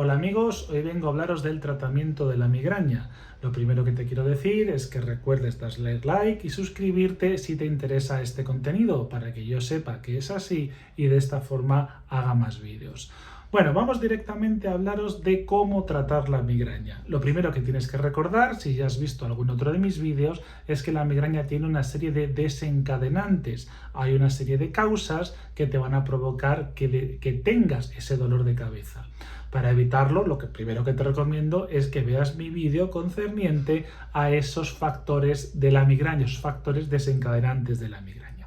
Hola amigos, hoy vengo a hablaros del tratamiento de la migraña. Lo primero que te quiero decir es que recuerdes darle like y suscribirte si te interesa este contenido para que yo sepa que es así y de esta forma haga más vídeos. Bueno, vamos directamente a hablaros de cómo tratar la migraña. Lo primero que tienes que recordar, si ya has visto algún otro de mis vídeos, es que la migraña tiene una serie de desencadenantes. Hay una serie de causas que te van a provocar que tengas ese dolor de cabeza. Para evitarlo, lo primero que te recomiendo es que veas mi vídeo concerniente a esos factores de la migraña, esos factores desencadenantes de la migraña.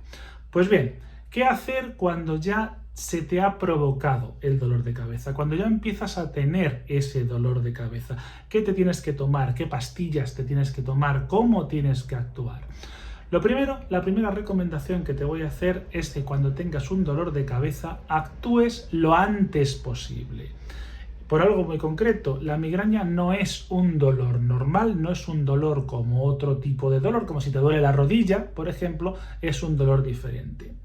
Pues bien, ¿qué hacer cuando ya se te ha provocado el dolor de cabeza? Cuando ya empiezas a tener ese dolor de cabeza, ¿qué te tienes que tomar? ¿Qué pastillas te tienes que tomar? ¿Cómo tienes que actuar? Lo primero, la primera recomendación que te voy a hacer es que cuando tengas un dolor de cabeza actúes lo antes posible. Por algo muy concreto, la migraña no es un dolor normal, no es un dolor como otro tipo de dolor, como si te duele la rodilla, por ejemplo, es un dolor diferente.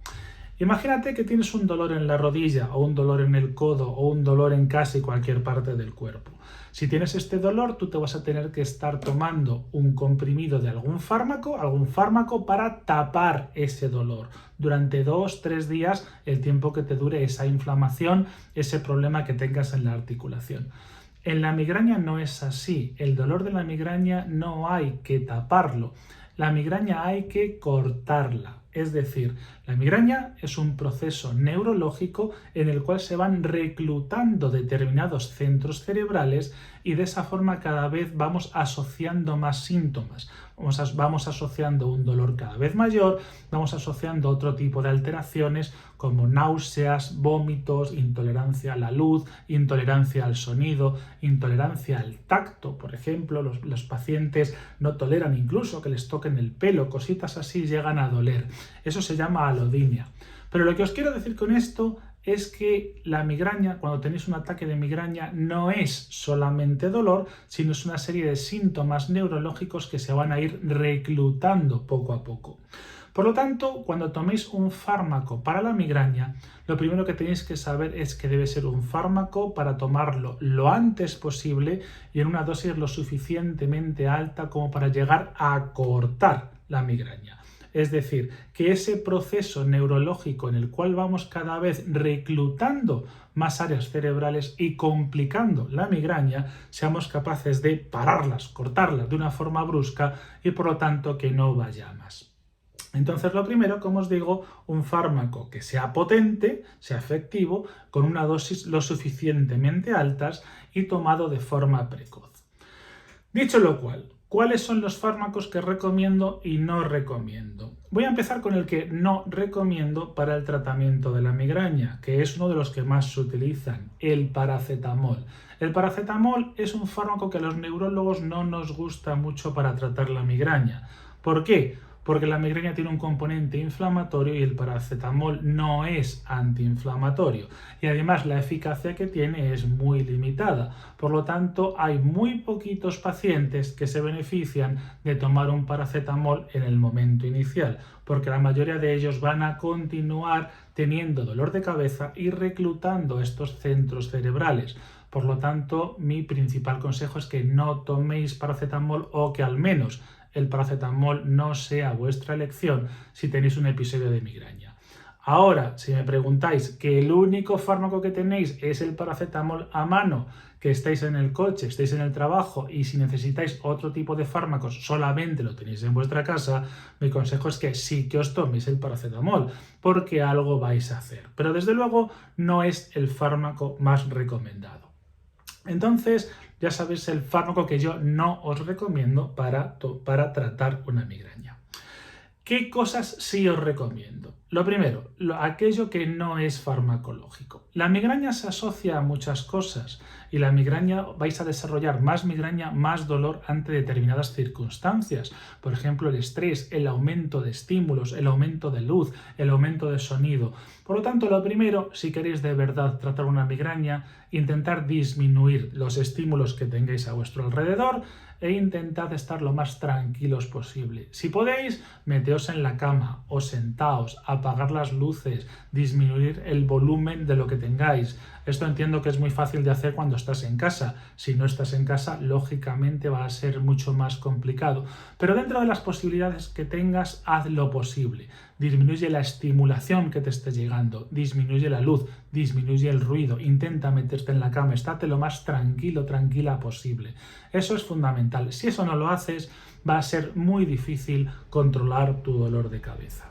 Imagínate que tienes un dolor en la rodilla o un dolor en el codo o un dolor en casi cualquier parte del cuerpo. Si tienes este dolor, tú te vas a tener que estar tomando un comprimido de algún fármaco para tapar ese dolor durante 2-3 días, el tiempo que te dure esa inflamación, ese problema que tengas en la articulación. En la migraña no es así. El dolor de la migraña no hay que taparlo. La migraña hay que cortarla. Es decir, la migraña es un proceso neurológico en el cual se van reclutando determinados centros cerebrales y de esa forma cada vez vamos asociando más síntomas. Vamos asociando un dolor cada vez mayor, vamos asociando otro tipo de alteraciones como náuseas, vómitos, intolerancia a la luz, intolerancia al sonido, intolerancia al tacto. Por ejemplo, los pacientes no toleran incluso que les toquen el pelo, cositas así llegan a doler. Eso se llama alodinia. Pero lo que os quiero decir con esto es que la migraña, cuando tenéis un ataque de migraña, no es solamente dolor, sino es una serie de síntomas neurológicos que se van a ir reclutando poco a poco. Por lo tanto, cuando toméis un fármaco para la migraña, lo primero que tenéis que saber es que debe ser un fármaco para tomarlo lo antes posible y en una dosis lo suficientemente alta como para llegar a cortar la migraña. Es decir, que ese proceso neurológico en el cual vamos cada vez reclutando más áreas cerebrales y complicando la migraña, seamos capaces de pararlas, cortarlas de una forma brusca y por lo tanto que no vaya más. Entonces, lo primero, como os digo, un fármaco que sea potente, sea efectivo, con una dosis lo suficientemente altas y tomado de forma precoz. Dicho lo cual, ¿cuáles son los fármacos que recomiendo y no recomiendo? Voy a empezar con el que no recomiendo para el tratamiento de la migraña, que es uno de los que más se utilizan, el paracetamol. El paracetamol es un fármaco que a los neurólogos no nos gusta mucho para tratar la migraña. ¿Por qué? Porque la migraña tiene un componente inflamatorio y el paracetamol no es antiinflamatorio. Y además la eficacia que tiene es muy limitada. Por lo tanto, hay muy poquitos pacientes que se benefician de tomar un paracetamol en el momento inicial, porque la mayoría de ellos van a continuar teniendo dolor de cabeza y reclutando estos centros cerebrales. Por lo tanto, mi principal consejo es que no toméis paracetamol o que al menos el paracetamol no sea vuestra elección si tenéis un episodio de migraña. Ahora, si me preguntáis que el único fármaco que tenéis es el paracetamol a mano, que estáis en el coche, estáis en el trabajo y si necesitáis otro tipo de fármacos solamente lo tenéis en vuestra casa, mi consejo es que sí que os toméis el paracetamol, porque algo vais a hacer. Pero desde luego no es el fármaco más recomendado. Entonces, ya sabéis el fármaco que yo no os recomiendo para tratar una migraña. ¿Qué cosas sí os recomiendo? Lo primero, aquello que no es farmacológico. La migraña se asocia a muchas cosas y la migraña vais a desarrollar más migraña, más dolor ante determinadas circunstancias. Por ejemplo, el estrés, el aumento de estímulos, el aumento de luz, el aumento de sonido. Por lo tanto, lo primero, si queréis de verdad tratar una migraña, intentar disminuir los estímulos que tengáis a vuestro alrededor, e intentad estar lo más tranquilos posible. Si podéis, meteos en la cama o sentaos, apagar las luces, disminuir el volumen de lo que tengáis. Esto entiendo que es muy fácil de hacer cuando estás en casa. Si no estás en casa, lógicamente va a ser mucho más complicado. Pero dentro de las posibilidades que tengas, haz lo posible. Disminuye la estimulación que te esté llegando, disminuye la luz, disminuye el ruido, intenta meterte en la cama, estate lo más tranquila posible. Eso es fundamental. Si eso no lo haces, va a ser muy difícil controlar tu dolor de cabeza.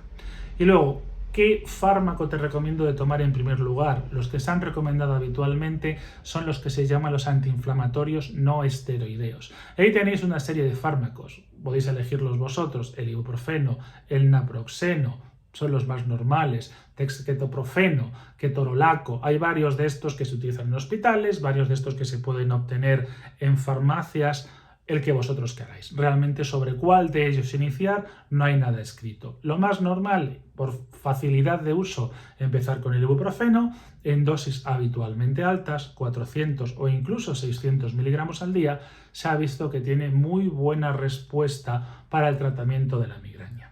Y luego, ¿qué fármaco te recomiendo de tomar en primer lugar? Los que se han recomendado habitualmente son los que se llaman los antiinflamatorios no esteroideos. Ahí tenéis una serie de fármacos, podéis elegirlos vosotros, el ibuprofeno, el naproxeno, son los más normales, dexketoprofeno, ketorolaco, hay varios de estos que se utilizan en hospitales, varios de estos que se pueden obtener en farmacias, el que vosotros queráis. Realmente sobre cuál de ellos iniciar no hay nada escrito. Lo más normal, por facilidad de uso, empezar con el ibuprofeno en dosis habitualmente altas, 400 o incluso 600 miligramos al día, se ha visto que tiene muy buena respuesta para el tratamiento de la migraña.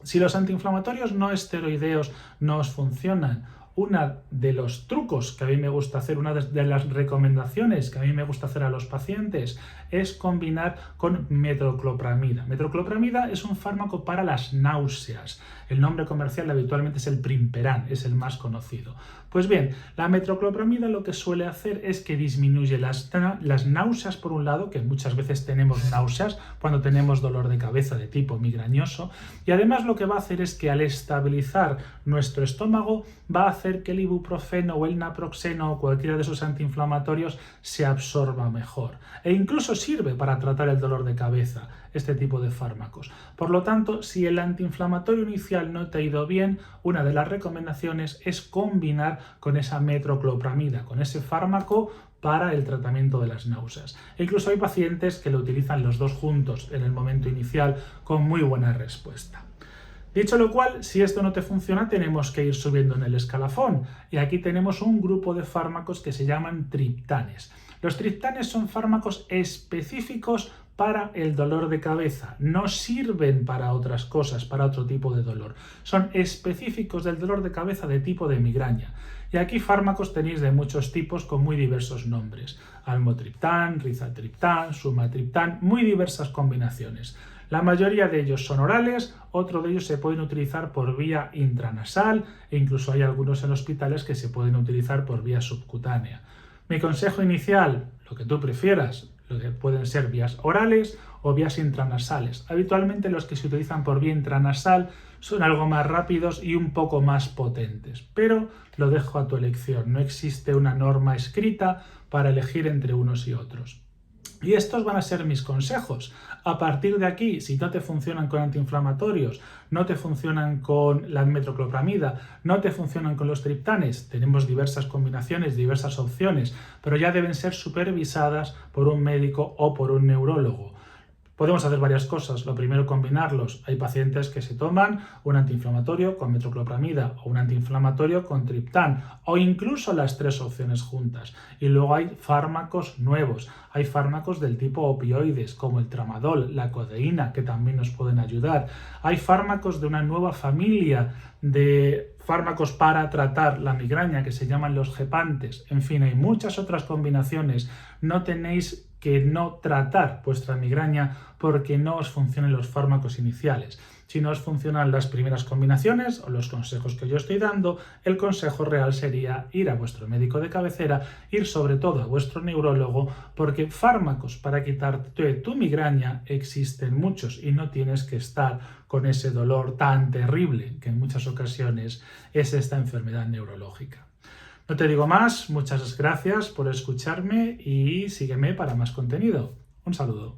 Si los antiinflamatorios no esteroideos no os funcionan, uno de los trucos que a mí me gusta hacer, una de las recomendaciones que a mí me gusta hacer a los pacientes es combinar con metoclopramida. Metoclopramida es un fármaco para las náuseas. El nombre comercial habitualmente es el Primperan, es el más conocido. Pues bien, la metoclopramida lo que suele hacer es que disminuye las náuseas por un lado, que muchas veces tenemos náuseas cuando tenemos dolor de cabeza de tipo migrañoso, y además lo que va a hacer es que al estabilizar nuestro estómago va a hacer que el ibuprofeno o el naproxeno o cualquiera de esos antiinflamatorios se absorba mejor. E incluso sirve para tratar el dolor de cabeza, este tipo de fármacos. Por lo tanto, si el antiinflamatorio inicial no te ha ido bien, una de las recomendaciones es combinar con esa metoclopramida, con ese fármaco para el tratamiento de las náuseas. E incluso hay pacientes que lo utilizan los dos juntos en el momento inicial con muy buena respuesta. Dicho lo cual, si esto no te funciona, tenemos que ir subiendo en el escalafón. Y aquí tenemos un grupo de fármacos que se llaman triptanes. Los triptanes son fármacos específicos para el dolor de cabeza. No sirven para otras cosas, para otro tipo de dolor. Son específicos del dolor de cabeza de tipo de migraña. Y aquí fármacos tenéis de muchos tipos con muy diversos nombres. Almotriptán, rizatriptán, sumatriptán, muy diversas combinaciones. La mayoría de ellos son orales, otros de ellos se pueden utilizar por vía intranasal e incluso hay algunos en hospitales que se pueden utilizar por vía subcutánea. Mi consejo inicial, lo que tú prefieras, lo que pueden ser vías orales o vías intranasales. Habitualmente los que se utilizan por vía intranasal son algo más rápidos y un poco más potentes, pero lo dejo a tu elección. No existe una norma escrita para elegir entre unos y otros. Y estos van a ser mis consejos. A partir de aquí, si no te funcionan con antiinflamatorios, no te funcionan con la metoclopramida, no te funcionan con los triptanes, tenemos diversas combinaciones, diversas opciones, pero ya deben ser supervisadas por un médico o por un neurólogo. Podemos hacer varias cosas. Lo primero, combinarlos. Hay pacientes que se toman un antiinflamatorio con metoclopramida o un antiinflamatorio con triptán o incluso las tres opciones juntas. Y luego hay fármacos nuevos. Hay fármacos del tipo opioides como el tramadol, la codeína, que también nos pueden ayudar. Hay fármacos de una nueva familia de fármacos para tratar la migraña que se llaman los gepantes. En fin, hay muchas otras combinaciones. No tenéis que no tratar vuestra migraña porque no os funcionen los fármacos iniciales. Si no os funcionan las primeras combinaciones o los consejos que yo estoy dando, el consejo real sería ir a vuestro médico de cabecera, ir sobre todo a vuestro neurólogo, porque fármacos para quitarte tu migraña existen muchos y no tienes que estar con ese dolor tan terrible que en muchas ocasiones es esta enfermedad neurológica. No te digo más, muchas gracias por escucharme y sígueme para más contenido. Un saludo.